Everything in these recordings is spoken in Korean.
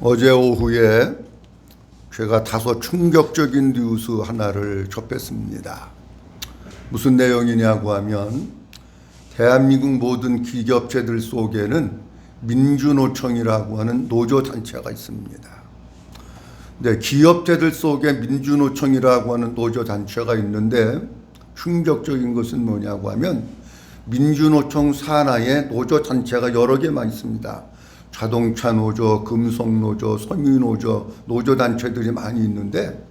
어제 오후에 제가 다소 충격적인 뉴스 하나를 접했습니다. 무슨 내용이냐고 하면 대한민국 모든 기업체들 속에는 민주노총이라고 하는 노조단체가 있습니다. 네, 기업체들 속에 민주노총이라고 하는 노조단체가 있는데 충격적인 것은 뭐냐고 하면 민주노총 산하에 노조단체가 여러 개만 있습니다. 자동차 노조, 금속 노조, 섬유 노조, 노조단체들이 많이 있는데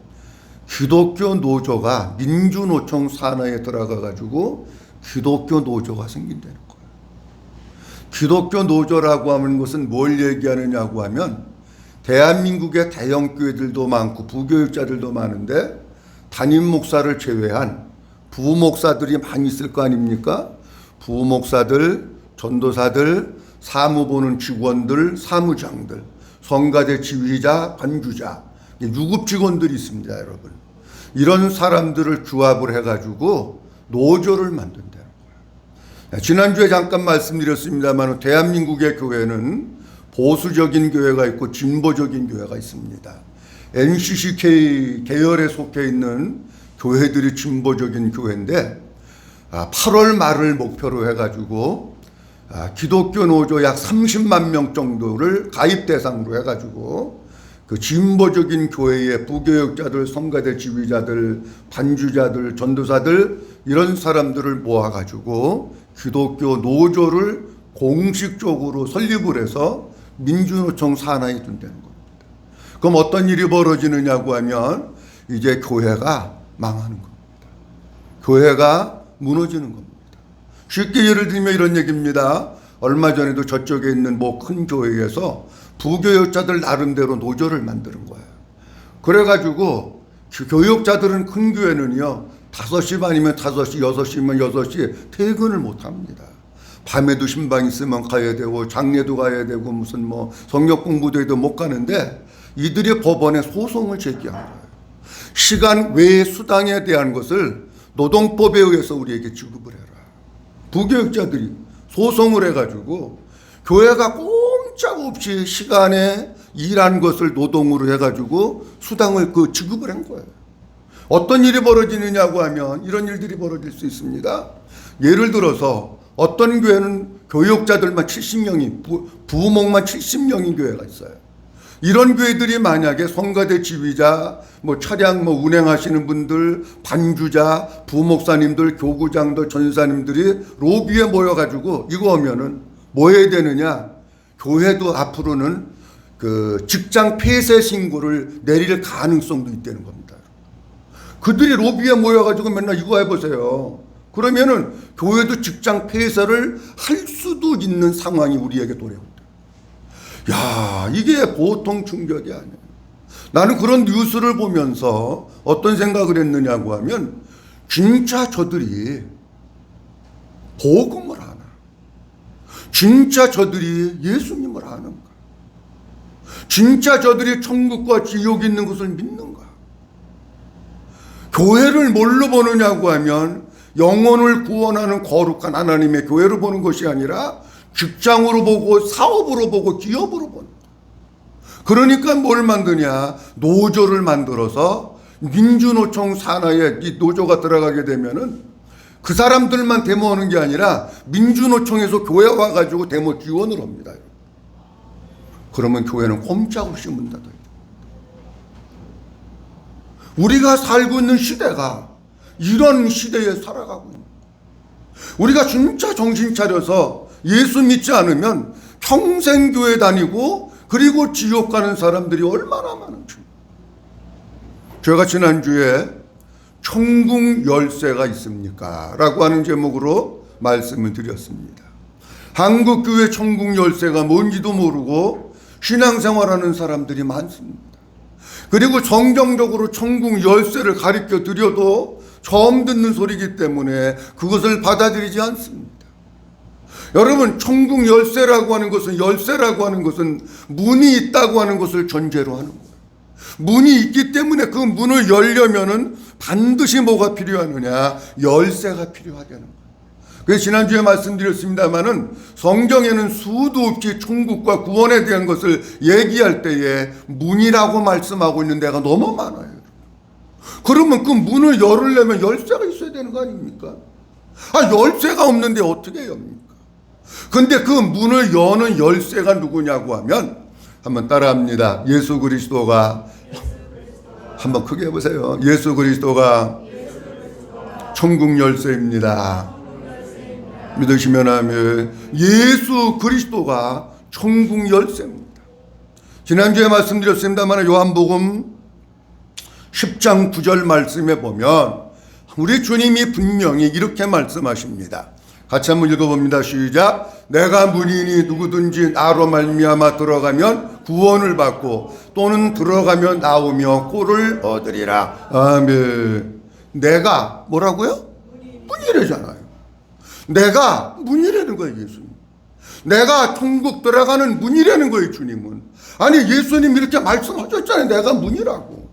기독교 노조가 민주노총 산하에 들어가 가지고 기독교 노조가 생긴다는 거예요. 기독교 노조라고 하는 것은 뭘 얘기하느냐고 하면 대한민국의 대형 교회들도 많고 부교육자들도 많은데 담임 목사를 제외한 부목사들이 많이 있을 거 아닙니까? 부목사들, 전도사들, 사무 보는 직원들, 사무장들, 성가대 지휘자, 반주자, 유급 직원들이 있습니다, 여러분. 이런 사람들을 규합을 해가지고 노조를 만든다는 거예요. 지난주에 잠깐 말씀드렸습니다만 대한민국의 교회는 보수적인 교회가 있고 진보적인 교회가 있습니다. NCCK 계열에 속해 있는 교회들이 진보적인 교회인데 8월 말을 목표로 해가지고 기독교 노조 약 30만 명 정도를 가입 대상으로 해가지고 그 진보적인 교회의 부교역자들, 성가대 지휘자들, 반주자들, 전도사들 이런 사람들을 모아가지고 기독교 노조를 공식적으로 설립을 해서 민주노총 산하에 둔다는 겁니다. 그럼 어떤 일이 벌어지느냐고 하면 이제 교회가 망하는 겁니다. 교회가 무너지는 겁니다. 쉽게 예를 들면 이런 얘기입니다. 얼마 전에도 저쪽에 있는 뭐 큰 교회에서 부교역자들 나름대로 노조를 만드는 거예요. 그래가지고 교역자들은 큰 교회는요 5시 반이면 5시, 6시면 6시 퇴근을 못 합니다. 밤에도 신방 있으면 가야 되고 장례도 가야 되고 무슨 뭐 성역 공부도 해도 못 가는데 이들이 법원에 소송을 제기한 거예요. 시간 외의 수당에 대한 것을 노동법에 의해서 우리에게 지급을 해라. 부교역자들이 소송을 해가지고 교회가 꼼짝없이 시간에 일한 것을 노동으로 해가지고 수당을 지급을 한 거예요. 어떤 일이 벌어지느냐고 하면 이런 일들이 벌어질 수 있습니다. 예를 들어서 어떤 교회는 교역자들만 70명이 부목만 70명인 교회가 있어요. 이런 교회들이 만약에 성가대 지휘자, 뭐 차량 뭐 운행하시는 분들, 반주자, 부목사님들, 교구장들, 전사님들이 로비에 모여가지고 이거 하면은 뭐 해야 되느냐? 교회도 앞으로는 그 직장 폐쇄 신고를 내릴 가능성도 있다는 겁니다. 그들이 로비에 모여가지고 맨날 이거 해보세요. 그러면은 교회도 직장 폐쇄를 할 수도 있는 상황이 우리에게 도래옵니다. 야, 이게 보통 충격이 아니에요. 나는 그런 뉴스를 보면서 어떤 생각을 했느냐고 하면 진짜 저들이 복음을 아나? 진짜 저들이 예수님을 아는가? 진짜 저들이 천국과 지옥이 있는 것을 믿는가? 교회를 뭘로 보느냐고 하면 영혼을 구원하는 거룩한 하나님의 교회로 보는 것이 아니라 직장으로 보고 사업으로 보고 기업으로 본다. 그러니까 뭘 만드냐? 노조를 만들어서 민주노총 산하에 이 노조가 들어가게 되면은 그 사람들만 데모하는 게 아니라 민주노총에서 교회 와가지고 데모 지원을 합니다. 그러면 교회는 꼼짝없이 문 닫아요. 우리가 살고 있는 시대가 이런 시대에 살아가고 있는 거예요. 우리가 진짜 정신 차려서 예수 믿지 않으면 평생 교회 다니고 그리고 지옥 가는 사람들이 얼마나 많은지. 제가 지난주에 천국 열쇠가 있습니까? 라고 하는 제목으로 말씀을 드렸습니다. 한국교회 천국 열쇠가 뭔지도 모르고 신앙생활하는 사람들이 많습니다. 그리고 정정적으로 천국 열쇠를 가르쳐 드려도 처음 듣는 소리이기 때문에 그것을 받아들이지 않습니다. 여러분, 천국 열쇠라고 하는 것은 문이 있다고 하는 것을 전제로 하는 거예요. 문이 있기 때문에 그 문을 열려면은 반드시 뭐가 필요하느냐? 열쇠가 필요하다는 거예요. 그래서 지난주에 말씀드렸습니다마는 성경에는 수도 없이 천국과 구원에 대한 것을 얘기할 때에 문이라고 말씀하고 있는 데가 너무 많아요. 그러면 그 문을 열으려면 열쇠가 있어야 되는 거 아닙니까? 열쇠가 없는데 어떻게 엽니까? 근데 그 문을 여는 열쇠가 누구냐고 하면 한번 따라합니다. 예수 그리스도가, 한번 크게 해보세요. 예수 그리스도가 천국 열쇠입니다. 믿으시면 하면 예수 그리스도가 천국 열쇠입니다. 지난주에 말씀드렸습니다만 요한복음 10장 9절 말씀에 보면 우리 주님이 분명히 이렇게 말씀하십니다. 같이 한번 읽어봅니다. 시작. 내가 문이니 누구든지 나로 말미암아 들어가면 구원을 받고 또는 들어가면 나오며 꼴을 얻으리라. 아멘. 내가 뭐라고요? 문이래잖아요. 내가 문이라는 거예요. 예수님. 내가 천국 들어가는 문이라는 거예요. 주님은. 아니 예수님 이렇게 말씀하셨잖아요. 내가 문이라고.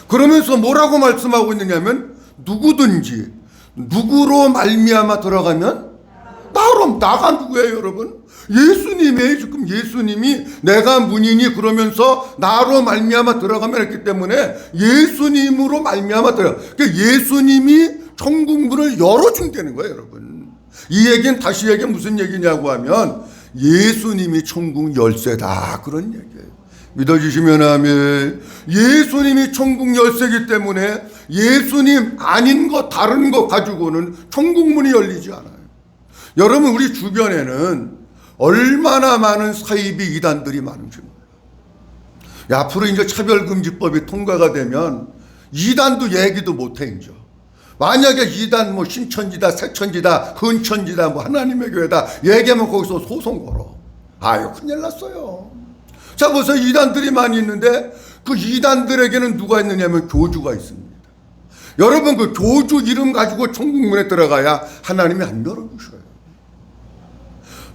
그러면서 뭐라고 말씀하고 있느냐면 누구든지 누구로 말미암아 들어가면 나가 누구예요 여러분? 예수님이에요. 지금 예수님이 내가 문이니 그러면서 나로 말미암아 들어가면 했기 때문에 예수님으로 말미암아 들어가. 그러니까 예수님이 천국 문을 열어준다는 거예요 여러분. 이 얘기는 다시 얘기는 무슨 얘기냐고 하면 예수님이 천국 열쇠다 그런 얘기예요. 믿어주시면 하면 예수님이 천국 열쇠이기 때문에 예수님 아닌 것 다른 것 가지고는 천국 문이 열리지 않아요. 여러분 우리 주변에는 얼마나 많은 사이비 이단들이 많은지 몰라요. 앞으로 이제 차별금지법이 통과가 되면 이단도 얘기도 못해 이제. 만약에 이단 뭐 신천지다 새천지다 흔천지다 뭐 하나님의 교회다 얘기하면 거기서 소송 걸어. 아유 큰일 났어요. 자 보세요. 이단들이 많이 있는데 그 이단들에게는 누가 있느냐면 교주가 있습니다. 여러분 그 교주 이름 가지고 천국문에 들어가야 하나님이 안 열어주셔요.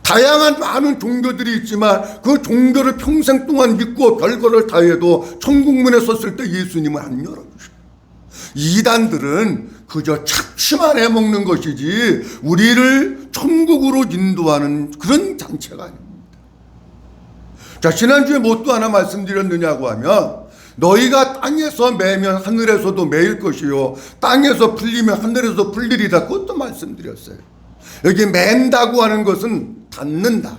다양한 많은 종교들이 있지만 그 종교를 평생 동안 믿고 별거를 다 해도 천국문에 섰을 때 예수님은 안 열어주셔요. 이단들은 그저 착취만 해먹는 것이지 우리를 천국으로 인도하는 그런 단체가 아닙니다. 자 지난주에 뭐 또 하나 말씀드렸느냐고 하면 너희가 땅에서 매면 하늘에서도 매일 것이요 땅에서 풀리면 하늘에서 풀리리다. 그것도 말씀드렸어요. 여기 맨다고 하는 것은 닫는다,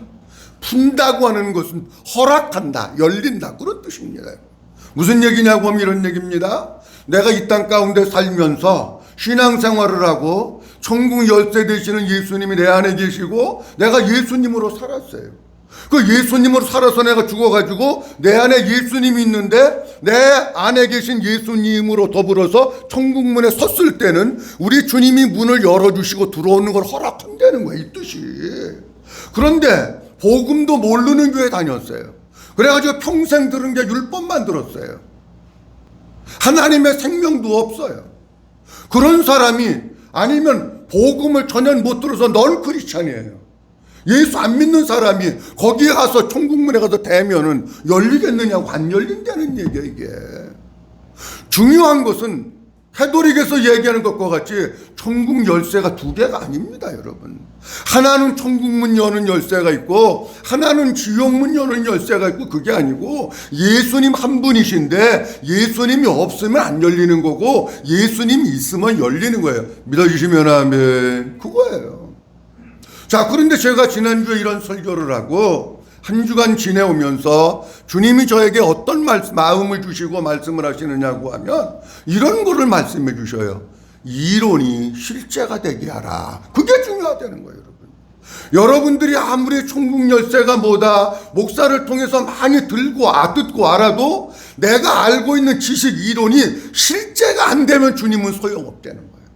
푼다고 하는 것은 허락한다, 열린다 그런 뜻입니다. 무슨 얘기냐고 하면 이런 얘기입니다. 내가 이 땅 가운데 살면서 신앙생활을 하고 천국 열쇠 되시는 예수님이 내 안에 계시고 내가 예수님으로 살았어요. 그 예수님으로 살아서 내가 죽어가지고 내 안에 예수님이 있는데 내 안에 계신 예수님으로 더불어서 천국문에 섰을 때는 우리 주님이 문을 열어주시고 들어오는 걸 허락한다는 거예요. 이 뜻이. 그런데 복음도 모르는 교회 다녔어요. 그래가지고 평생 들은 게 율법만 들었어요. 하나님의 생명도 없어요. 그런 사람이 아니면 복음을 전혀 못 들어서 넌 크리스찬이에요. 예수 안 믿는 사람이 거기에 가서 천국문에 가서 대면은 열리겠느냐고 안 열린다는 얘기야 이게. 중요한 것은 캐톨릭에서 얘기하는 것과 같이 천국 열쇠가 두 개가 아닙니다 여러분. 하나는 천국문 여는 열쇠가 있고 하나는 지옥문 여는 열쇠가 있고 그게 아니고 예수님 한 분이신데 예수님이 없으면 안 열리는 거고 예수님이 있으면 열리는 거예요. 믿어주시면 아멘. 그거예요. 자 그런데 제가 지난주에 이런 설교를 하고 한 주간 지내오면서 주님이 저에게 어떤 마음을 주시고 말씀을 하시느냐고 하면 이런 거를 말씀해 주셔요. 이론이 실제가 되게 하라. 그게 중요하다는 거예요 여러분. 여러분들이 아무리 천국 열쇠가 뭐다 목사를 통해서 많이 듣고 알아도 내가 알고 있는 지식 이론이 실제가 안 되면 주님은 소용없다는 거예요.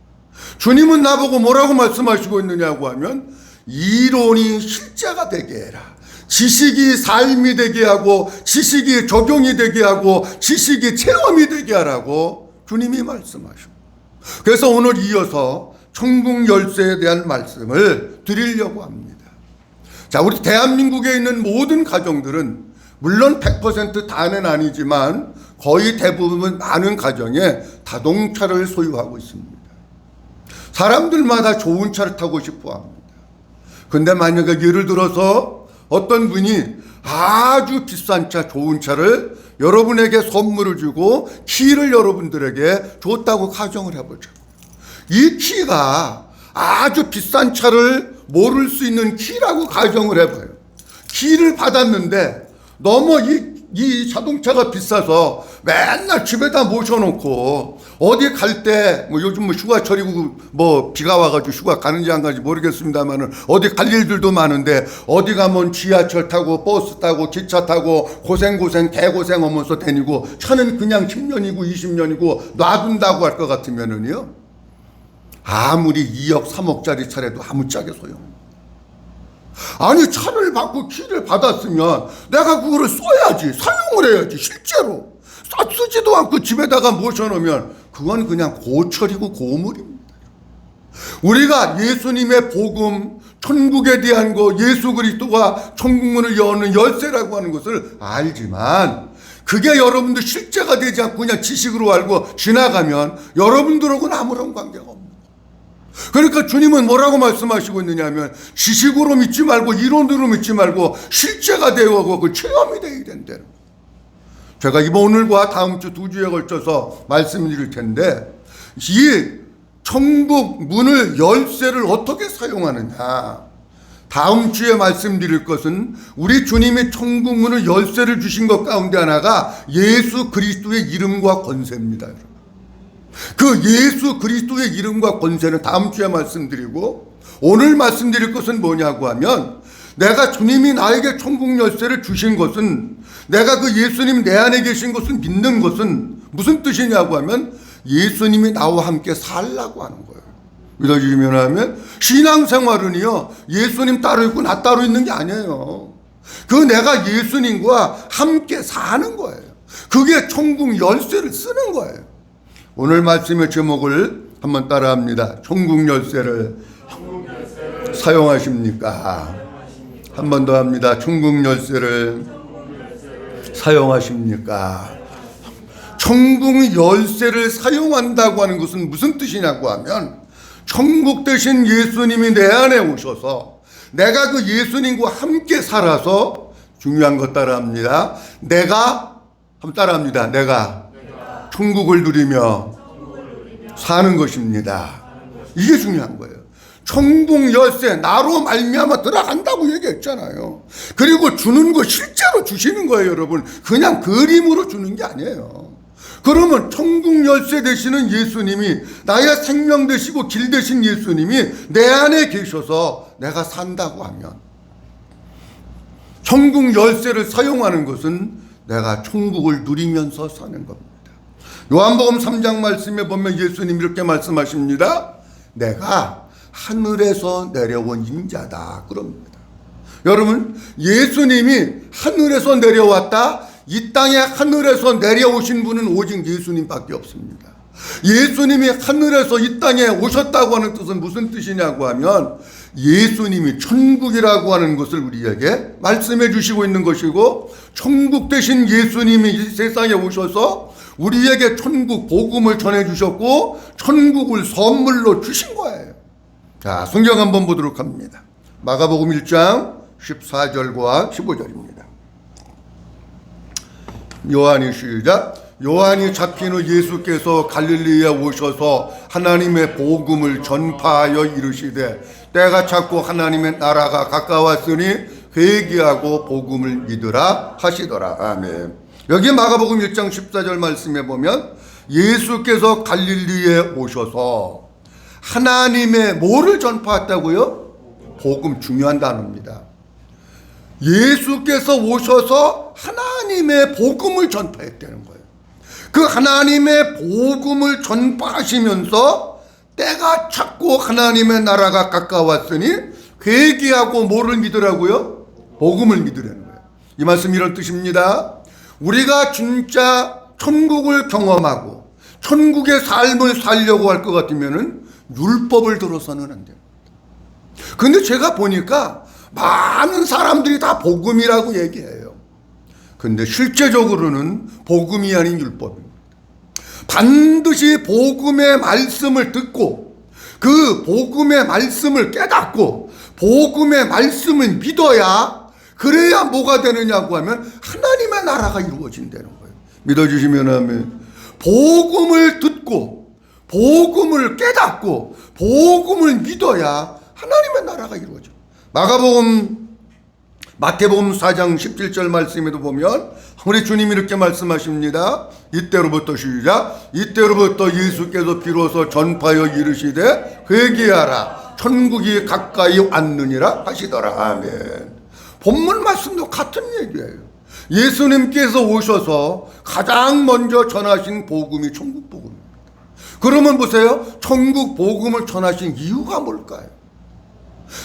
주님은 나보고 뭐라고 말씀하시고 있느냐고 하면 이론이 실제가 되게 해라. 지식이 삶이 되게 하고 지식이 적용이 되게 하고 지식이 체험이 되게 하라고 주님이 말씀하시고 그래서 오늘 이어서 천국 열쇠에 대한 말씀을 드리려고 합니다. 자 우리 대한민국에 있는 모든 가정들은 물론 100% 다는 아니지만 거의 대부분 많은 가정에 자동차를 소유하고 있습니다. 사람들마다 좋은 차를 타고 싶어 합니다. 근데 만약에 예를 들어서 어떤 분이 아주 비싼 차, 좋은 차를 여러분에게 선물을 주고 키를 여러분들에게 줬다고 가정을 해보죠. 이 키가 아주 비싼 차를 모를 수 있는 키라고 가정을 해봐요. 키를 받았는데 너무 이 자동차가 비싸서 맨날 집에다 모셔놓고 어디 갈 때 뭐 요즘 뭐 휴가철이고 뭐 비가 와가지고 휴가 가는지 안 가는지 모르겠습니다만은 어디 갈 일들도 많은데 어디 가면 지하철 타고 버스 타고 기차 타고 고생 개고생 하면서 다니고 차는 그냥 10년이고 20년이고 놔둔다고 할 것 같으면은요 아무리 2억 3억짜리 차라도 아무짝에 소용. 아니 차를 받고 키를 받았으면 내가 그거를 써야지, 사용을 해야지. 실제로 쓰지도 않고 집에다가 모셔놓으면 그건 그냥 고철이고 고물입니다. 우리가 예수님의 복음, 천국에 대한 거, 예수 그리스도가 천국문을 여는 열쇠라고 하는 것을 알지만 그게 여러분들 실제가 되지 않고 그냥 지식으로 알고 지나가면 여러분들하고는 아무런 관계가 없는. 그러니까 주님은 뭐라고 말씀하시고 있느냐면 지식으로 믿지 말고 이론으로 믿지 말고 실제가 되어가고 그 체험이 되어야 된다는 거예요. 제가 오늘과 다음 주 2주에 걸쳐서 말씀드릴 텐데 이 천국 문을 열쇠를 어떻게 사용하느냐, 다음 주에 말씀드릴 것은 우리 주님이 천국 문을 열쇠를 주신 것 가운데 하나가 예수 그리스도의 이름과 권세입니다. 그 예수 그리스도의 이름과 권세는 다음 주에 말씀드리고, 오늘 말씀드릴 것은 뭐냐고 하면 내가 주님이 나에게 천국 열쇠를 주신 것은, 내가 그 예수님 내 안에 계신 것을 믿는 것은 무슨 뜻이냐고 하면 예수님이 나와 함께 살라고 하는 거예요. 믿어주시면 하면 신앙생활은요 예수님 따로 있고 나 따로 있는 게 아니에요. 그 내가 예수님과 함께 사는 거예요. 그게 천국 열쇠를 쓰는 거예요. 오늘 말씀의 제목을 한번 따라합니다. 천국 열쇠를 사용하십니까? 한 번 더 합니다. 천국 열쇠를 사용하십니까? 천국 열쇠를 사용한다고 하는 것은 무슨 뜻이냐고 하면 천국 대신 예수님이 내 안에 오셔서 내가 그 예수님과 함께 살아서, 중요한 것 따라합니다. 내가 한번 따라합니다. 내가 천국을 누리며 사는 것입니다. 이게 중요한 거예요. 천국 열쇠 나로 말미암아 들어간다고 얘기했잖아요. 그리고 주는 거 실제로 주시는 거예요, 여러분. 그냥 그림으로 주는 게 아니에요. 그러면 천국 열쇠 되시는 예수님이, 나의 생명 되시고 길 되신 예수님이 내 안에 계셔서 내가 산다고 하면 천국 열쇠를 사용하는 것은 내가 천국을 누리면서 사는 겁니다. 요한복음 3장 말씀에 보면 예수님이 이렇게 말씀하십니다. 내가 하늘에서 내려온 인자다 그럽니다. 여러분, 예수님이 하늘에서 내려왔다, 이 땅에 하늘에서 내려오신 분은 오직 예수님밖에 없습니다. 예수님이 하늘에서 이 땅에 오셨다고 하는 뜻은 무슨 뜻이냐고 하면 예수님이 천국이라고 하는 것을 우리에게 말씀해 주시고 있는 것이고, 천국 대신 예수님이 이 세상에 오셔서 우리에게 천국 복음을 전해 주셨고 천국을 선물로 주신 거예요. 자, 성경 한번 보도록 합니다. 마가복음 1장 14절과 15절입니다. 요한이 시작. 요한이 잡힌 후 예수께서 갈릴리에 오셔서 하나님의 복음을 전파하여 이르시되 때가 찼고 하나님의 나라가 가까웠으니 회개하고 복음을 믿으라 하시더라. 아멘. 여기 마가복음 1장 14절 말씀에 보면 예수께서 갈릴리에 오셔서 하나님의 뭐를 전파했다고요? 복음, 중요한 단어입니다. 예수께서 오셔서 하나님의 복음을 전파했다는 거예요. 그 하나님의 복음을 전파하시면서 때가 찼고 하나님의 나라가 가까웠으니 회개하고 뭐를 믿으라고요? 복음을 믿으라는 거예요. 이 말씀 이런 뜻입니다. 우리가 진짜 천국을 경험하고 천국의 삶을 살려고 할 것 같으면은 율법을 들어서는 안 됩니다. 근데 제가 보니까 많은 사람들이 다 복음이라고 얘기해요. 근데 실제적으로는 복음이 아닌 율법입니다. 반드시 복음의 말씀을 듣고 그 복음의 말씀을 깨닫고 복음의 말씀을 믿어야, 그래야 뭐가 되느냐고 하면 하나님의 나라가 이루어진다는 거예요. 믿어주시면 하면, 복음을 듣고 복음을 깨닫고 복음을 믿어야 하나님의 나라가 이루어져. 마태복음 4장 17절 말씀에도 보면 우리 주님이 이렇게 말씀하십니다. 이때로부터 시작. 이때로부터 예수께서 비로소 전파하여 이르시되 회개하라 천국이 가까이 왔느니라 하시더라. 아멘. 본문 말씀도 같은 얘기예요. 예수님께서 오셔서 가장 먼저 전하신 복음이 천국 복음입니다. 그러면 보세요. 천국 복음을 전하신 이유가 뭘까요?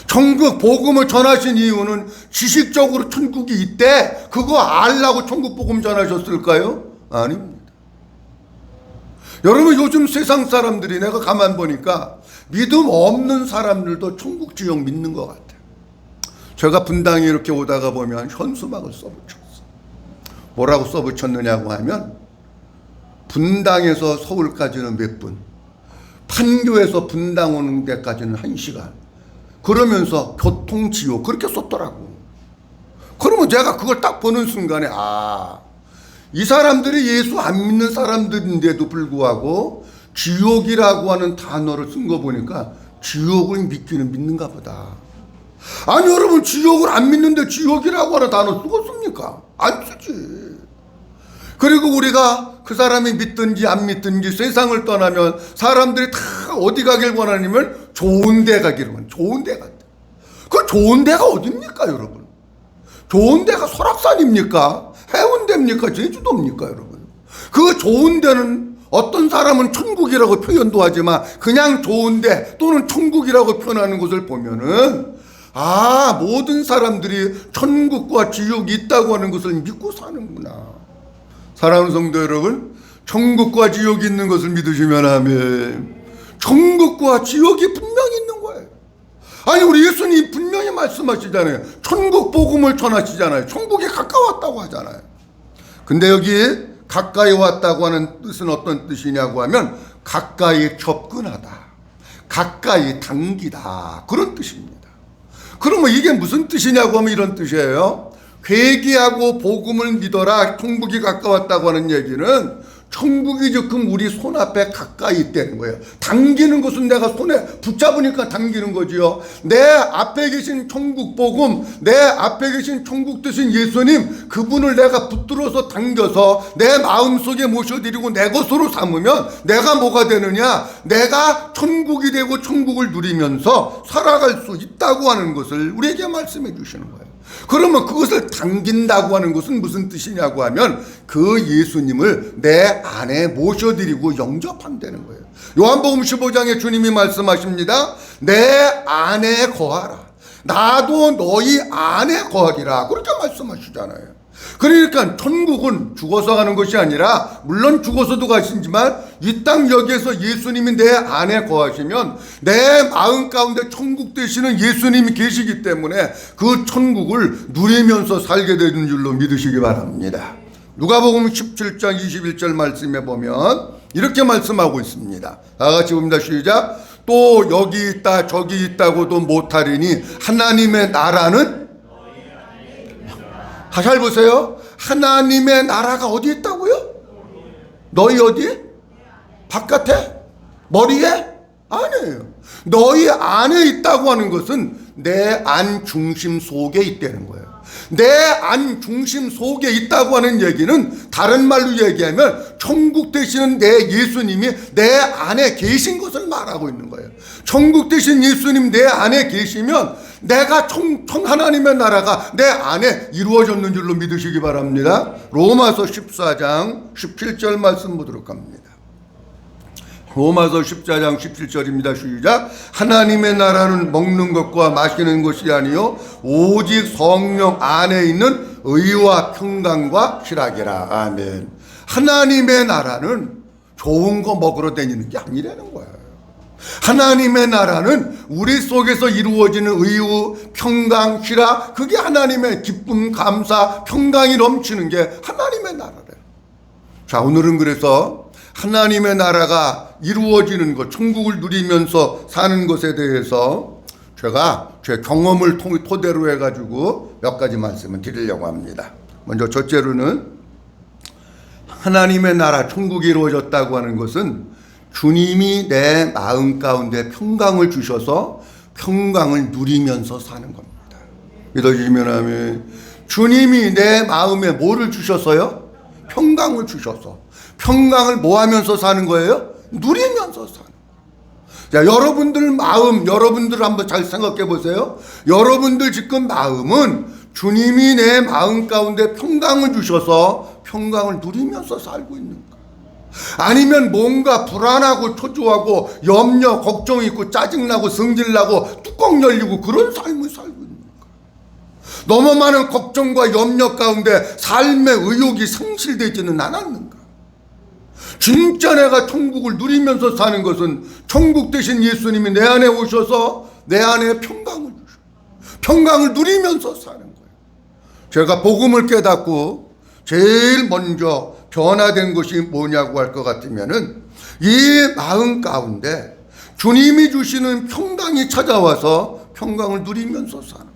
천국 복음을 전하신 이유는 지식적으로 천국이 있대, 그거 알라고 천국 복음 전하셨을까요? 아닙니다. 여러분, 요즘 세상 사람들이, 내가 가만 보니까 믿음 없는 사람들도 천국 지역 믿는 것 같아요. 제가 분당에 이렇게 오다가 보면 현수막을 써붙였어. 뭐라고 써붙였느냐고 하면, 분당에서 서울까지는 몇 분, 판교에서 분당 오는 데까지는 1시간, 그러면서 교통지옥, 그렇게 썼더라고. 그러면 제가 그걸 딱 보는 순간에, 이 사람들이 예수 안 믿는 사람들인데도 불구하고 지옥이라고 하는 단어를 쓴 거 보니까 지옥을 믿기는 믿는가 보다. 아니 여러분, 지옥을 안 믿는데 지옥이라고 하는 단어 쓰겠습니까? 안 쓰지. 그리고 우리가 그 사람이 믿든지 안 믿든지 세상을 떠나면 사람들이 다 어디 가길 원하냐면 좋은 데 가기를 원해. 좋은 데 간다. 그 좋은 데가 어딥니까 여러분? 좋은 데가 설악산입니까? 해운대입니까? 제주도입니까 여러분? 그 좋은 데는 어떤 사람은 천국이라고 표현도 하지만 그냥 좋은 데 또는 천국이라고 표현하는 것을 보면은, 모든 사람들이 천국과 지옥이 있다고 하는 것을 믿고 사는구나. 사랑하는 성도 여러분, 천국과 지옥이 있는 것을 믿으시면 하면 천국과 지옥이 분명히 있는 거예요. 아니 우리 예수님 분명히 말씀하시잖아요. 천국 복음을 전하시잖아요. 천국이 가까웠다고 하잖아요. 근데 여기 가까이 왔다고 하는 뜻은 어떤 뜻이냐고 하면 가까이 접근하다, 가까이 당기다, 그런 뜻입니다. 그러면 이게 무슨 뜻이냐고 하면 이런 뜻이에요. 회개하고 복음을 믿어라, 천국이 가까웠다고 하는 얘기는 천국이 지금 우리 손앞에 가까이 있다는 거예요. 당기는 것은 내가 손에 붙잡으니까 당기는 거지요. 내 앞에 계신 천국 복음, 내 앞에 계신 천국 되신 예수님, 그분을 내가 붙들어서 당겨서 내 마음속에 모셔드리고 내 것으로 삼으면 내가 뭐가 되느냐? 내가 천국이 되고 천국을 누리면서 살아갈 수 있다고 하는 것을 우리에게 말씀해 주시는 거예요. 그러면 그것을 당긴다고 하는 것은 무슨 뜻이냐고 하면 그 예수님을 내 안에 모셔드리고 영접한다는 거예요. 요한복음 15장에 주님이 말씀하십니다. 내 안에 거하라. 나도 너희 안에 거하리라. 그렇게 말씀하시잖아요. 그러니까 천국은 죽어서 가는 것이 아니라, 물론 죽어서도 가시지만 이 땅 여기에서 예수님이 내 안에 거하시면 내 마음 가운데 천국 되시는 예수님이 계시기 때문에 그 천국을 누리면서 살게 되는 줄로 믿으시기 바랍니다. 누가복음 17장 21절 말씀에 보면 이렇게 말씀하고 있습니다. 다 같이 봅니다. 시작. 또 여기 있다 저기 있다고도 못하리니 하나님의 나라는, 잘 보세요. 하나님의 나라가 어디 있다고요? 너희 어디에? 바깥에? 머리에? 아니에요. 너희 안에 있다고 하는 것은 내 안 중심 속에 있다는 거예요. 내 안 중심 속에 있다고 하는 얘기는 다른 말로 얘기하면 천국 되시는 내 예수님이 내 안에 계신 것을 말하고 있는 거예요. 천국 되신 예수님 내 안에 계시면 내가 하나님의 나라가 내 안에 이루어졌는 줄로 믿으시기 바랍니다. 로마서 14장 17절 말씀 보도록 합니다. 로마서 14장 17절입니다. 시작. 하나님의 나라는 먹는 것과 마시는 것이 아니요 오직 성령 안에 있는 의와 평강과 희락이라. 아멘. 하나님의 나라는 좋은 거 먹으러 다니는 게 아니라는 거예요. 하나님의 나라는 우리 속에서 이루어지는 의우, 평강, 희락, 그게 하나님의 기쁨, 감사, 평강이 넘치는 게 하나님의 나라래요. 자, 오늘은 그래서 하나님의 나라가 이루어지는 것, 천국을 누리면서 사는 것에 대해서 제가 제 경험을 토대로 해가지고 몇 가지 말씀을 드리려고 합니다. 먼저 첫째로는 하나님의 나라, 천국이 이루어졌다고 하는 것은 주님이 내 마음 가운데 평강을 주셔서 평강을 누리면서 사는 겁니다. 믿어주시면 아멘. 주님이 내 마음에 뭐를 주셔서요? 평강을 주셔서. 평강을 뭐 하면서 사는 거예요? 누리면서 사는 거예요. 자, 여러분들 마음, 여러분들 한번 잘 생각해 보세요. 여러분들 지금 마음은 주님이 내 마음 가운데 평강을 주셔서 평강을 누리면서 살고 있는 거예요. 아니면 뭔가 불안하고 초조하고 염려, 걱정 있고 짜증나고 성질나고 뚜껑 열리고 그런 삶을 살고 있는 거예요. 너무 많은 걱정과 염려 가운데 삶의 의욕이 상실되지는 않았는가? 진짜 내가 천국을 누리면서 사는 것은 천국 되신 예수님이 내 안에 오셔서 내 안에 평강을 주셔. 평강을 누리면서 사는 거예요. 제가 복음을 깨닫고 제일 먼저 변화된 것이 뭐냐고 할 것 같으면은 이 마음 가운데 주님이 주시는 평강이 찾아와서 평강을 누리면서 사는 거예요.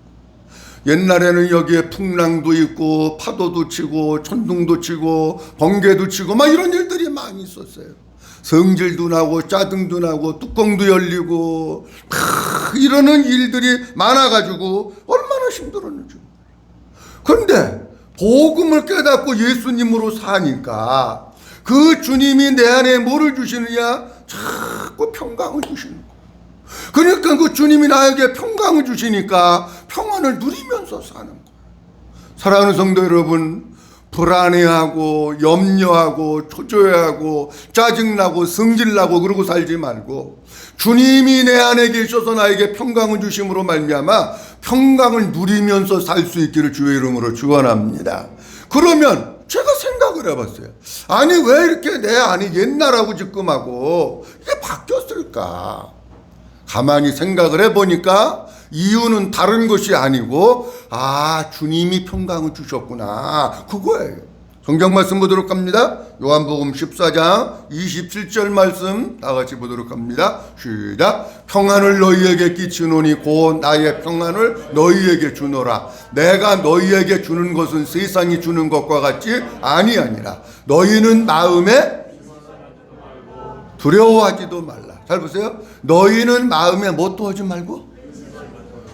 옛날에는 여기에 풍랑도 있고 파도도 치고 천둥도 치고 번개도 치고 막 이런 일들이 많이 있었어요. 성질도 나고 짜증도 나고 뚜껑도 열리고 이러는 일들이 많아가지고 얼마나 힘들었는지. 그런데 복음을 깨닫고 예수님으로 사니까 그 주님이 내 안에 뭐를 주시느냐? 자꾸 평강을 주시는 거예요. 그러니까 그 주님이 나에게 평강을 주시니까 평안을 누리면서 사는 거예요. 사랑하는 성도 여러분, 불안해하고 염려하고 초조해하고 짜증나고 성질나고 그러고 살지 말고 주님이 내 안에 계셔서 나에게 평강을 주심으로 말미암아 평강을 누리면서 살 수 있기를 주의 이름으로 축원합니다. 그러면 제가 생각을 해봤어요. 아니 왜 이렇게 내 안이 옛날하고 지금하고 이게 바뀌었을까? 가만히 생각을 해보니까 이유는 다른 것이 아니고 주님이 평강을 주셨구나, 그거예요. 성경 말씀 보도록 합니다. 요한복음 14장 27절 말씀 다 같이 보도록 합니다. 시작. 평안을 너희에게 끼치노니 곧 나의 평안을 너희에게 주노라. 내가 너희에게 주는 것은 세상이 주는 것과 같지 아니하니라. 너희는 마음에 두려워하지도 말라. 잘 보세요. 너희는 마음에 뭣도 하지 말고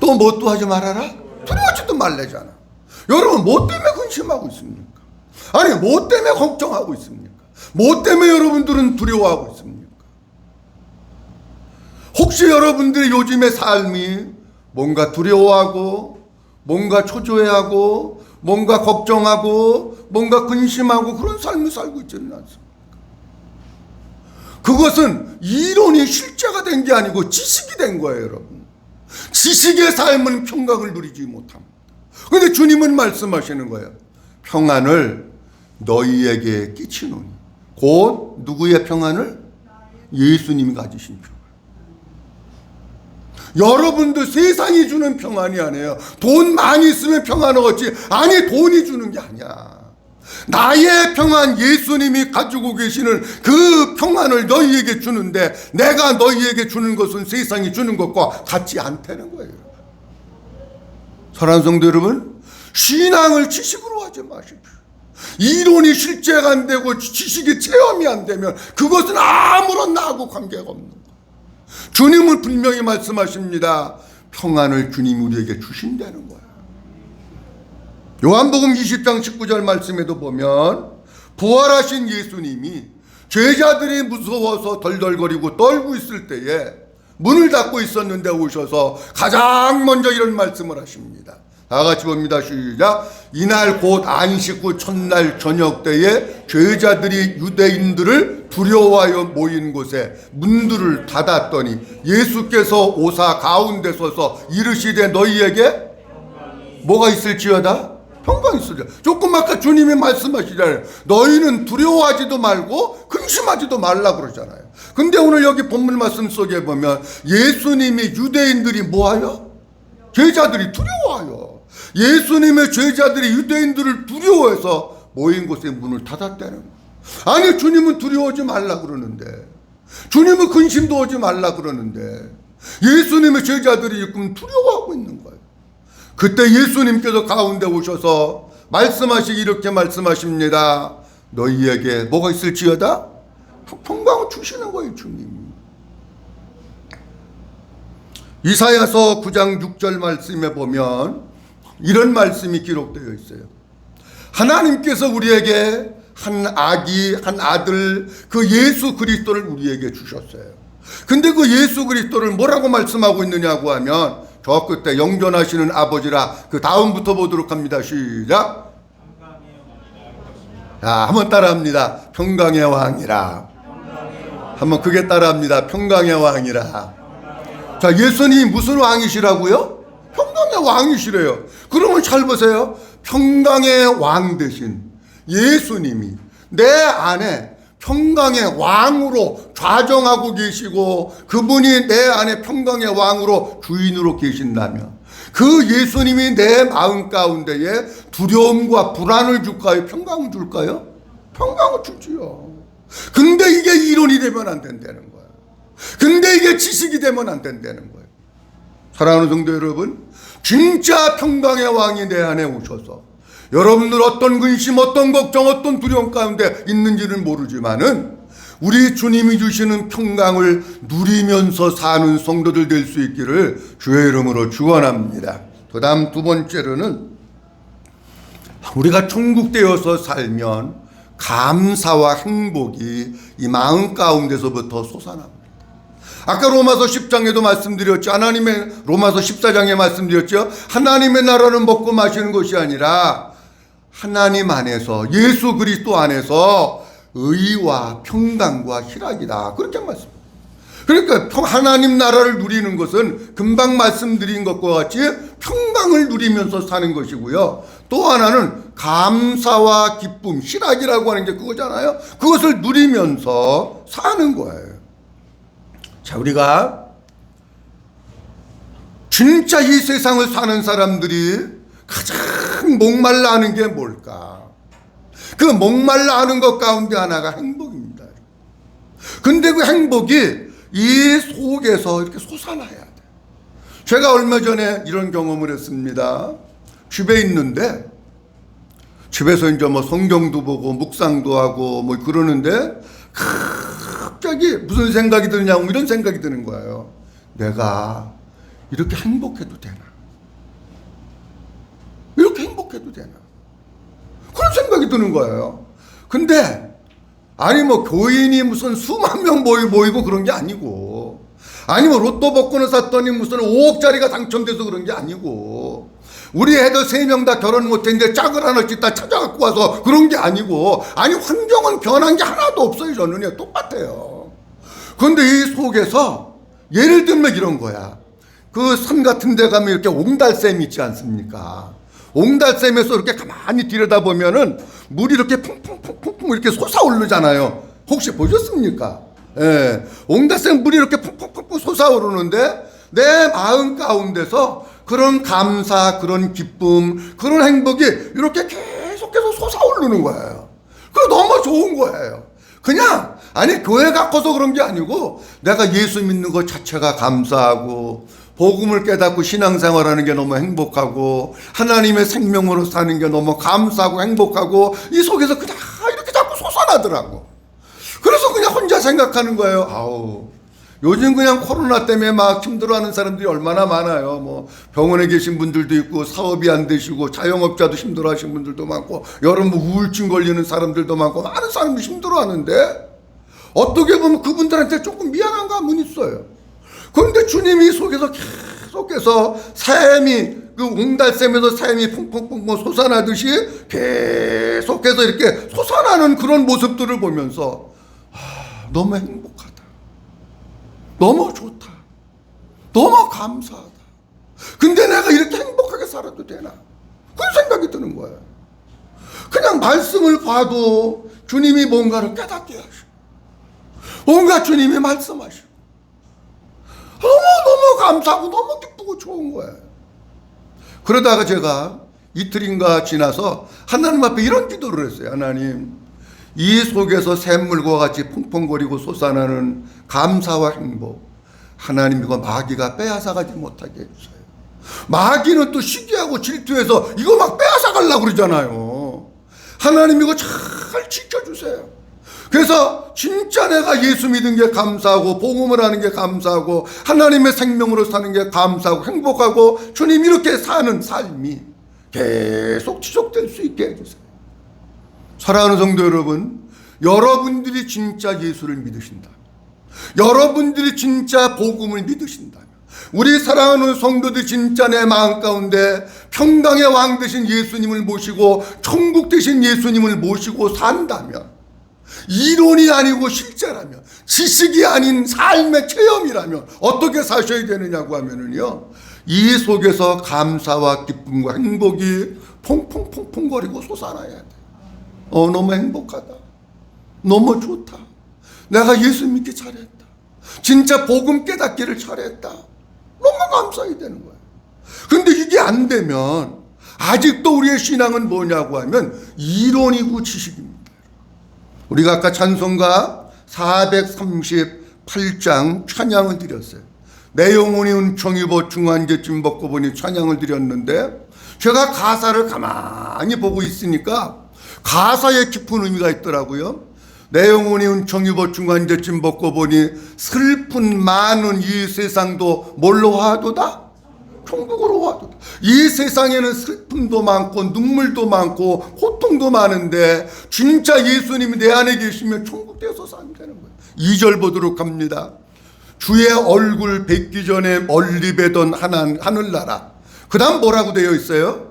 또 뭣도 하지 말아라. 두려워하지도 말래잖아. 여러분 뭐 때문에 근심하고 있습니까? 아니 뭐 때문에 걱정하고 있습니까? 뭐 때문에 여러분들은 두려워하고 있습니까? 혹시 여러분들의 요즘의 삶이 뭔가 두려워하고 뭔가 초조해하고 뭔가 걱정하고 뭔가 근심하고 그런 삶을 살고 있지는 않습니까? 그것은 이론이 실제가 된 게 아니고 지식이 된 거예요, 여러분. 지식의 삶은 평강을 누리지 못합니다. 그런데 주님은 말씀하시는 거예요. 평안을 너희에게 끼치노니. 곧 누구의 평안을? 예수님이 가지신 평안. 여러분도 세상이 주는 평안이 아니에요. 돈 많이 있으면 평안을 얻지. 아니 돈이 주는 게 아니야. 나의 평안, 예수님이 가지고 계시는 그 평안을 너희에게 주는데 내가 너희에게 주는 것은 세상이 주는 것과 같지 않다는 거예요. 사랑하는 성도 여러분, 신앙을 지식으로 하지 마십시오. 이론이 실제가 안 되고 지식이 체험이 안 되면 그것은 아무런 나하고 관계가 없는 거예요. 주님은 분명히 말씀하십니다. 평안을 주님이 우리에게 주신다는 거예요. 요한복음 20장 19절 말씀에도 보면 부활하신 예수님이 제자들이 무서워서 덜덜거리고 떨고 있을 때에 문을 닫고 있었는데 오셔서 가장 먼저 이런 말씀을 하십니다. 다 같이 봅니다. 시작. 이날 곧 안식 후 첫날 저녁 때에 제자들이 유대인들을 두려워하여 모인 곳에 문들을 닫았더니 예수께서 오사 가운데 서서 이르시되 너희에게 뭐가 있을지어다? 평강이 있으리라. 조금 아까 주님이 말씀하시잖아요. 너희는 두려워하지도 말고 근심하지도 말라 그러잖아요. 근데 오늘 여기 본문 말씀 속에 보면 예수님이 유대인들이 뭐하여? 제자들이 두려워하여. 예수님의 제자들이 유대인들을 두려워해서 모인 곳에 문을 닫았다는 거예요. 아니 주님은 두려워하지 말라 그러는데, 주님은 근심도 하지 말라 그러는데 예수님의 제자들이 지금 두려워하고 있는 거예요. 그때 예수님께서 가운데 오셔서 말씀하시기 이렇게 말씀하십니다. 너희에게 뭐가 있을지어다? 평강을 주시는 거예요, 주님이. 이사야서 9장 6절 말씀에 보면 이런 말씀이 기록되어 있어요. 하나님께서 우리에게 한 아들, 그 예수 그리스도를 우리에게 주셨어요. 근데 그 예수 그리스도를 뭐라고 말씀하고 있느냐고 하면 저 끝에 영존하시는 아버지라. 그 다음부터 보도록 합니다. 시작. 자, 한번 따라합니다. 평강의 왕이라. 한번 크게 따라합니다. 평강의 왕이라. 자, 예수님이 무슨 왕이시라고요? 평강의 왕이시래요. 그러면 잘 보세요. 평강의 왕 대신 예수님이 내 안에 평강의 왕으로 좌정하고 계시고 그분이 내 안에 평강의 왕으로 주인으로 계신다면 그 예수님이 내 마음 가운데에 두려움과 불안을 줄까요? 평강을 줄까요? 평강을 주지요. 근데 이게 이론이 되면 안 된다는 거예요. 근데 이게 지식이 되면 안 된다는 거예요. 사랑하는 성도 여러분, 진짜 평강의 왕이 내 안에 오셔서 여러분들 어떤 근심, 어떤 걱정, 어떤 두려움 가운데 있는지는 모르지만은 우리 주님이 주시는 평강을 누리면서 사는 성도들 될 수 있기를 주의 이름으로 축원합니다. 그 다음 두 번째로는 우리가 천국 되어서 살면 감사와 행복이 이 마음 가운데서부터 솟아납니다. 아까 로마서 10장에도 말씀드렸죠. 하나님의 로마서 14장에 말씀드렸죠. 하나님의 나라는 먹고 마시는 것이 아니라 하나님 안에서 예수 그리스도 안에서 의와 평강과 희락이다. 그렇게 말씀합니다. 그러니까 하나님 나라를 누리는 것은 금방 말씀드린 것과 같이 평강을 누리면서 사는 것이고요. 또 하나는 감사와 기쁨, 희락이라고 하는 게 그거잖아요. 그것을 누리면서 사는 거예요. 자, 우리가 진짜 이 세상을 사는 사람들이 가장 목말라 하는 게 뭘까? 그 목말라 하는 것 가운데 하나가 행복입니다. 근데 그 행복이 이 속에서 이렇게 솟아나야 돼. 제가 얼마 전에 이런 경험을 했습니다. 집에 있는데 집에서 이제 뭐 성경도 보고 묵상도 하고 뭐 그러는데 갑자기 무슨 생각이 드느냐고 이런 생각이 드는 거예요. 내가 이렇게 행복해도 되나? 이렇게 행복해도 되나? 그런 생각이 드는 거예요. 근데 아니 뭐 교인이 무슨 수만 명 모이고 그런 게 아니고, 아니 뭐 로또 복권을 샀더니 무슨 5억짜리가 당첨돼서 그런 게 아니고, 우리 애들 3명 다 결혼 못했는데 짝을 하나씩 다 찾아갖고 와서 그런 게 아니고, 아니 환경은 변한 게 하나도 없어요. 저는 똑같아요. 그런데 이 속에서 예를 들면 이런 거야. 그 산 같은 데 가면 이렇게 옹달샘 있지 않습니까? 옹달샘에서 이렇게 가만히 들여다보면은 물이 이렇게 퐁퐁퐁퐁 이렇게 솟아오르잖아요. 혹시 보셨습니까? 예. 옹달샘 물이 이렇게 퐁퐁퐁 솟아오르는데 내 마음 가운데서 그런 감사, 그런 기쁨, 그런 행복이 이렇게 계속해서 솟아오르는 거예요. 그게 너무 좋은 거예요. 그냥 아니 교회가 커서 그런 게 아니고 내가 예수 믿는 것 자체가 감사하고 복음을 깨닫고 신앙생활하는 게 너무 행복하고 하나님의 생명으로 사는 게 너무 감사하고 행복하고 이 속에서 그냥 이렇게 자꾸 솟아나더라고. 그래서 그냥 혼자 생각하는 거예요. 아우, 요즘 그냥 코로나 때문에 막 힘들어하는 사람들이 얼마나 많아요. 뭐 병원에 계신 분들도 있고 사업이 안 되시고 자영업자도 힘들어하시는 분들도 많고 여러분 뭐 우울증 걸리는 사람들도 많고 많은 사람들이 힘들어하는데 어떻게 보면 그분들한테 조금 미안한 감은 있어요. 그런데 주님이 속에서 계속해서 샘이 그 옹달샘에서 샘이 퐁퐁퐁 솟아나듯이 계속해서 이렇게 솟아나는 그런 모습들을 보면서 너무 행복하다, 너무 좋다, 너무 감사하다. 근데 내가 이렇게 행복하게 살아도 되나? 그런 생각이 드는 거예요. 그냥 말씀을 봐도 주님이 뭔가를 깨닫게 하시고 뭔가 주님이 말씀하시고 너무 감사하고 너무 기쁘고 좋은 거예요. 그러다가 제가 이틀인가 지나서 하나님 앞에 이런 기도를 했어요. 하나님, 이 속에서 샘물과 같이 퐁퐁거리고 솟아나는 감사와 행복, 하나님과 마귀가 빼앗아가지 못하게 해주세요. 마귀는 또 시기하고 질투해서 이거 막 빼앗아가려고 그러잖아요. 하나님 이거 잘 지켜주세요. 그래서 진짜 내가 예수 믿은 게 감사하고 복음을 하는 게 감사하고 하나님의 생명으로 사는 게 감사하고 행복하고 주님 이렇게 사는 삶이 계속 지속될 수 있게 해주세요. 사랑하는 성도 여러분, 여러분들이 진짜 예수를 믿으신다, 여러분들이 진짜 복음을 믿으신다면, 우리 사랑하는 성도들이 진짜 내 마음 가운데 평강의 왕 되신 예수님을 모시고 천국 되신 예수님을 모시고 산다면, 이론이 아니고 실제라면, 지식이 아닌 삶의 체험이라면 어떻게 사셔야 되느냐고 하면은요, 이 속에서 감사와 기쁨과 행복이 퐁퐁퐁퐁거리고 솟아나야 돼. 너무 행복하다, 너무 좋다, 내가 예수 믿기 잘했다, 진짜 복음 깨닫기를 잘했다, 너무 감사히 되는 거예요. 그런데 이게 안 되면 아직도 우리의 신앙은 뭐냐고 하면 이론이고 지식입니다. 우리가 아까 찬송가 438장 찬양을 드렸어요. 내 영혼이 은총이 보충한 죄짐 벗고 보니 찬양을 드렸는데, 제가 가사를 가만히 보고 있으니까 가사에 깊은 의미가 있더라고요. 내 영혼이 은총이 보충한 죄짐 벗고 보니 슬픈 많은 이 세상도 뭘로 와도다? 천국으로 와도다. 이 세상에는 슬픔도 많고 눈물도 많고 고통도 많은데 진짜 예수님이 내 안에 계시면 천국 되어서 살면 되는 거예요. 2절 보도록 합니다. 주의 얼굴 뵙기 전에 멀리 뵈던 하늘나라. 그 다음 뭐라고 되어 있어요?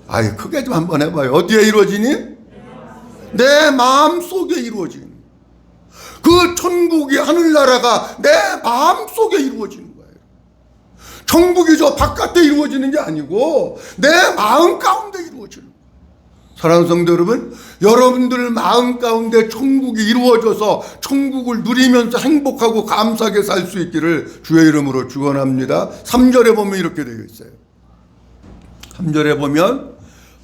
아이, 크게 좀 한번 해봐요. 어디에 이루어지니? 내 마음속에 이루어지는, 그 천국이, 하늘나라가 내 마음속에 이루어지는 거예요. 천국이 저 바깥에 이루어지는 게 아니고 내 마음 가운데 이루어지는 거예요. 사랑하는 성도 여러분, 여러분들 마음 가운데 천국이 이루어져서 천국을 누리면서 행복하고 감사하게 살 수 있기를 주의 이름으로 축원합니다. 3절에 보면 이렇게 되어 있어요. 3절에 보면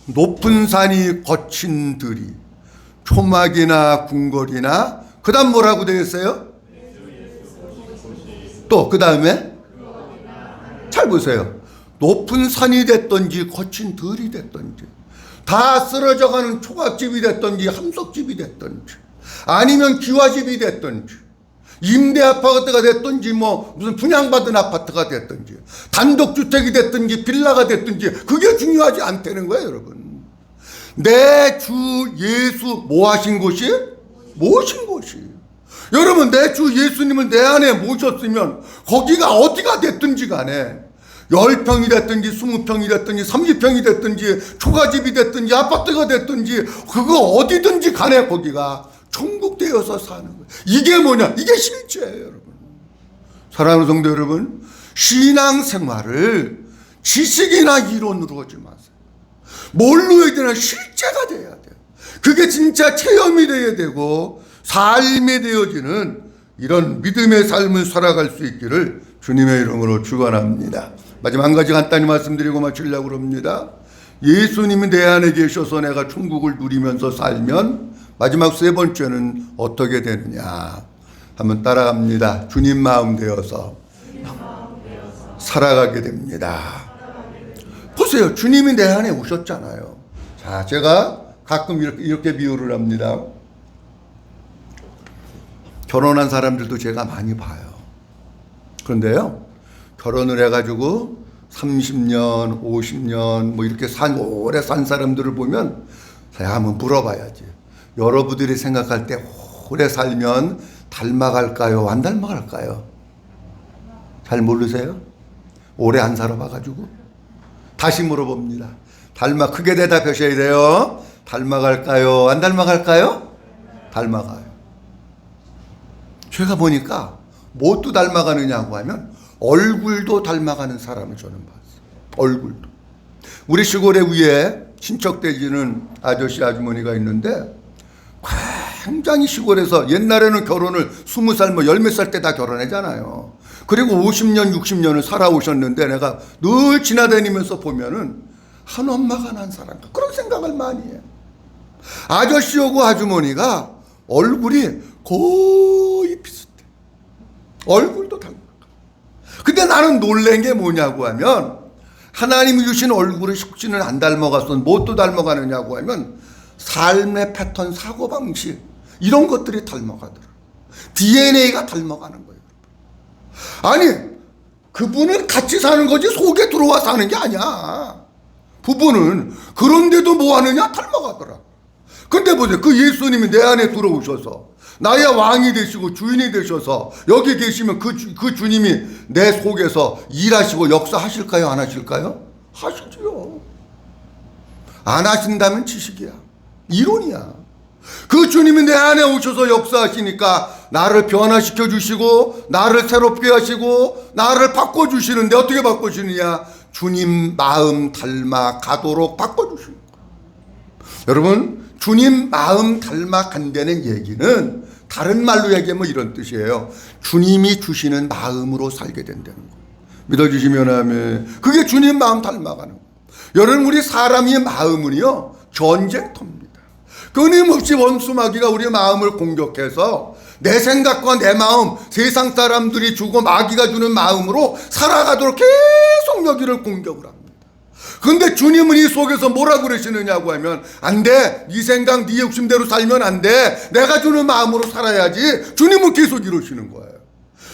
높은 산이 거친 들이 초막이나 궁궐이나, 그 다음 뭐라고 되어 있어요? 또 그 다음에 잘 보세요. 높은 산이 됐던지 거친 들이 됐던지, 다 쓰러져가는 초각집이 됐던지 함석집이 됐던지, 아니면 기와집이 됐던지, 임대 아파트가 됐던지, 뭐 무슨 분양받은 아파트가 됐던지, 단독주택이 됐던지 빌라가 됐던지, 그게 중요하지 않다는 거예요. 여러분, 내 주 예수 뭐 하신 곳이? 모신 곳이. 여러분, 내 주 예수님을 내 안에 모셨으면 거기가 어디가 됐든지 간에 10평이 됐든지 20평이 됐든지 30평이 됐든지 초가집이 됐든지 아파트가 됐든지 그거 어디든지 간에 거기가 천국 되어서 사는 거예요. 이게 뭐냐? 이게 실제예요. 여러분, 사랑하는 성도 여러분, 신앙생활을 지식이나 이론으로 하지 마세요. 뭘로 해야 되나? 실제가 돼야 돼요. 그게 진짜 체험이 돼야 되고 삶이 되어지는 이런 믿음의 삶을 살아갈 수 있기를 주님의 이름으로 축원합니다. 마지막 한 가지 간단히 말씀드리고 마치려고 합니다. 예수님이 내 안에 계셔서 내가 천국을 누리면서 살면 마지막 세 번째는 어떻게 되느냐? 한번 따라갑니다. 주님 마음 되어서 살아가게 됩니다. 보세요. 주님이 내 안에 오셨잖아요. 자, 제가 가끔 이렇게 비유를 합니다. 결혼한 사람들도 제가 많이 봐요. 그런데요, 결혼을 해가지고 30년, 50년 뭐 이렇게 오래 산 사람들을 보면 제가 한번 물어봐야지. 여러분들이 생각할 때 오래 살면 닮아갈까요? 안 닮아갈까요? 잘 모르세요? 오래 안 살아봐가지고. 다시 물어봅니다. 크게 대답하셔야 돼요. 닮아갈까요? 안 닮아갈까요? 닮아가요. 제가 보니까 뭣도 닮아가느냐고 하면 얼굴도 닮아가는 사람을 저는 봤어요. 얼굴도. 우리 시골에 위에 친척되지는 아저씨 아주머니가 있는데 굉장히 시골에서 옛날에는 결혼을 20살 뭐 10몇 살 때 다 결혼하잖아요. 그리고 50년 60년을 살아오셨는데 내가 늘 지나다니면서 보면은 한 엄마가 난 사람, 그런 생각을 많이 해요. 아저씨하고 아주머니가 얼굴이 거의 비슷해. 얼굴도 닮아. 근데 나는 놀란 게 뭐냐고 하면, 하나님이 주신 얼굴을 식신을 안 닮아갔어. 뭣도 닮아가느냐고 하면 삶의 패턴, 사고방식 이런 것들이 닮아가더라. DNA가 닮아가는 거예요. 아니, 그분은 같이 사는 거지 속에 들어와 사는 게 아니야. 부부는. 그런데도 뭐 하느냐? 닮아가더라. 근데 보세요. 그 예수님이 내 안에 들어오셔서 나의 왕이 되시고 주인이 되셔서 여기 계시면 그 주님이 내 속에서 일하시고 역사하실까요? 안 하실까요? 하시죠. 안 하신다면 지식이야. 이론이야. 그 주님이 내 안에 오셔서 역사하시니까 나를 변화시켜 주시고 나를 새롭게 하시고 나를 바꿔주시는데 어떻게 바꿔주느냐? 주님 마음 닮아 가도록 바꿔주시는 거예요. 여러분, 주님 마음 닮아 간다는 얘기는 다른 말로 얘기하면 이런 뜻이에요. 주님이 주시는 마음으로 살게 된다는 거예요. 믿어주시면 하면 그게 주님 마음 닮아가는 거예요. 여러분, 우리 사람의 마음은요 전쟁터입니다. 끊임없이 원수마귀가 우리 마음을 공격해서 내 생각과 내 마음, 세상 사람들이 주고 마귀가 주는 마음으로 살아가도록 계속 여기를 공격을 합니다. 근데 주님은 이 속에서 뭐라고 그러시느냐고 하면, 안 돼. 네 생각, 네 욕심대로 살면 안 돼. 내가 주는 마음으로 살아야지. 주님은 계속 이러시는 거예요.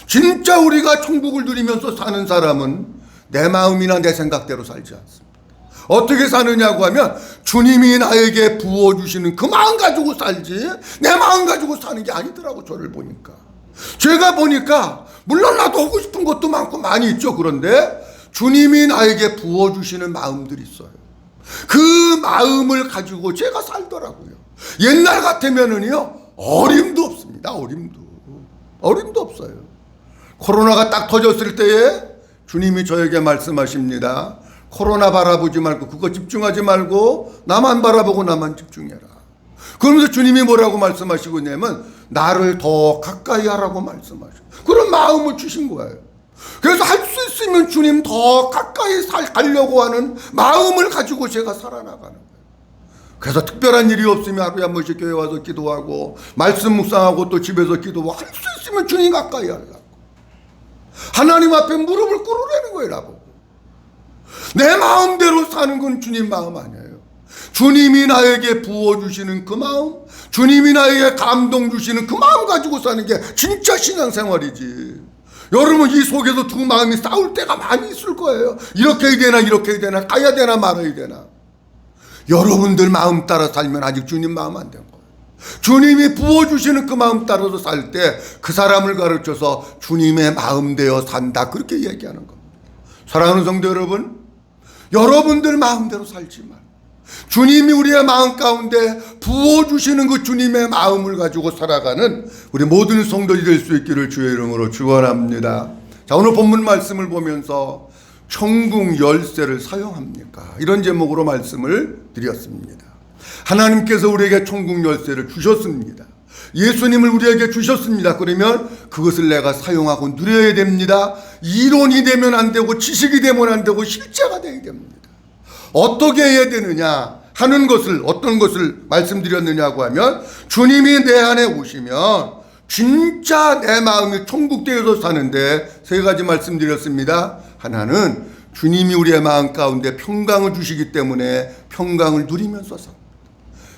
진짜 우리가 천국을 누리면서 사는 사람은 내 마음이나 내 생각대로 살지 않습니다. 어떻게 사느냐고 하면 주님이 나에게 부어주시는 그 마음 가지고 살지 내 마음 가지고 사는 게 아니더라고. 저를 보니까, 제가 보니까 물론 나도 하고 싶은 것도 많고 많이 있죠. 그런데 주님이 나에게 부어주시는 마음들이 있어요. 그 마음을 가지고 제가 살더라고요. 옛날 같으면은요 어림도 없습니다. 어림도 없어요. 코로나가 딱 터졌을 때에 주님이 저에게 말씀하십니다. 코로나 바라보지 말고, 그거 집중하지 말고 나만 바라보고 나만 집중해라. 그러면서 주님이 뭐라고 말씀하시고 있냐면 나를 더 가까이 하라고 말씀하시고 그런 마음을 주신 거예요. 그래서 할 수 있으면 주님 더 가까이 가려고 하는 마음을 가지고 제가 살아나가는 거예요. 그래서 특별한 일이 없으면 하루에 한 번씩 교회 와서 기도하고 말씀 묵상하고 또 집에서 기도하고, 할 수 있으면 주님 가까이 하려고 하나님 앞에 무릎을 꿇으라는 거예요. 나보고 내 마음대로 사는 건 주님 마음 아니에요. 주님이 나에게 부어주시는 그 마음, 주님이 나에게 감동 주시는 그 마음 가지고 사는 게 진짜 신앙생활이지. 여러분, 이 속에서 두 마음이 싸울 때가 많이 있을 거예요. 이렇게 해야 되나 이렇게 해야 되나, 가야 되나 말아야 되나. 여러분들 마음 따라 살면 아직 주님 마음 안 된 거예요. 주님이 부어주시는 그 마음 따라서 살 때 그 사람을 가르쳐서 주님의 마음 되어 산다, 그렇게 얘기하는 겁니다. 사랑하는 성도 여러분, 여러분들 마음대로 살지만 주님이 우리의 마음 가운데 부어주시는 그 주님의 마음을 가지고 살아가는 우리 모든 성도들이 될 수 있기를 주의 이름으로 축원합니다. 자, 오늘 본문 말씀을 보면서 천국 열쇠를 사용합니까? 이런 제목으로 말씀을 드렸습니다. 하나님께서 우리에게 천국 열쇠를 주셨습니다. 예수님을 우리에게 주셨습니다. 그러면 그것을 내가 사용하고 누려야 됩니다. 이론이 되면 안 되고 지식이 되면 안 되고 실제가 되어야 됩니다. 어떻게 해야 되느냐 하는 것을, 어떤 것을 말씀드렸느냐고 하면, 주님이 내 안에 오시면 진짜 내 마음이 천국되어서 사는데 세 가지 말씀드렸습니다. 하나는 주님이 우리의 마음 가운데 평강을 주시기 때문에 평강을 누리면서 삽니다.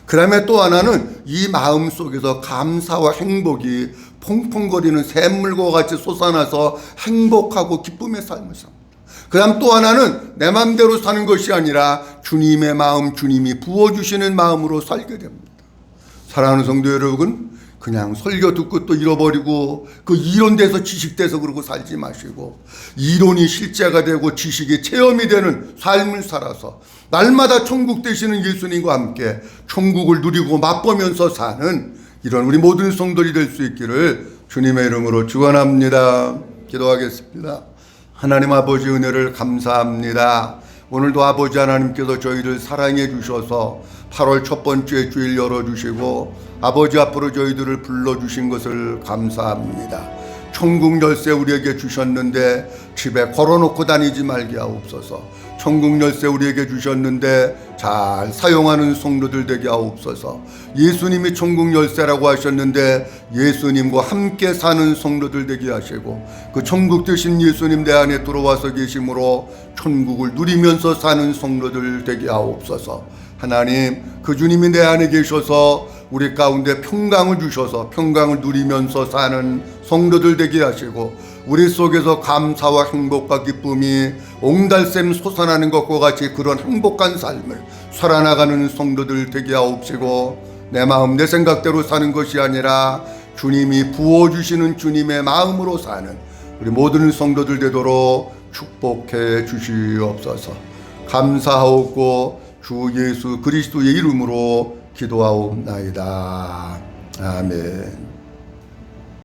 그 다음에 또 하나는 이 마음 속에서 감사와 행복이 퐁퐁거리는 샘물과 같이 솟아나서 행복하고 기쁨의 삶을 삽니다. 그 다음 또 하나는 내 마음대로 사는 것이 아니라 주님의 마음, 주님이 부어주시는 마음으로 살게 됩니다. 사랑하는 성도 여러분, 그냥 설교 듣고 또 잃어버리고 그 이론돼서 지식돼서 그러고 살지 마시고, 이론이 실제가 되고 지식이 체험이 되는 삶을 살아서 날마다 천국 되시는 예수님과 함께 천국을 누리고 맛보면서 사는 이런 우리 모든 성도들이 될 수 있기를 주님의 이름으로 축원합니다. 기도하겠습니다. 하나님 아버지, 은혜를 감사합니다. 오늘도 아버지 하나님께서 저희를 사랑해 주셔서 8월 첫 번째 주일 열어주시고 아버지 앞으로 저희들을 불러주신 것을 감사합니다. 천국 열쇠 우리에게 주셨는데 집에 걸어놓고 다니지 말게 하옵소서. 천국 열쇠 우리에게 주셨는데 잘 사용하는 성도들 되게 하옵소서. 예수님이 천국 열쇠라고 하셨는데 예수님과 함께 사는 성도들 되게 하시고, 그 천국 되신 예수님 내 안에 들어와서 계심으로 천국을 누리면서 사는 성도들 되게 하옵소서. 하나님, 그 주님이 내 안에 계셔서 우리 가운데 평강을 주셔서 평강을 누리면서 사는 성도들 되게 하시고, 우리 속에서 감사와 행복과 기쁨이 옹달샘 솟아나는 것과 같이 그런 행복한 삶을 살아나가는 성도들 되게 하옵시고, 내 마음 내 생각대로 사는 것이 아니라 주님이 부어주시는 주님의 마음으로 사는 우리 모든 성도들 되도록 축복해 주시옵소서. 감사하옵고 주 예수 그리스도의 이름으로 기도하옵나이다. 아멘.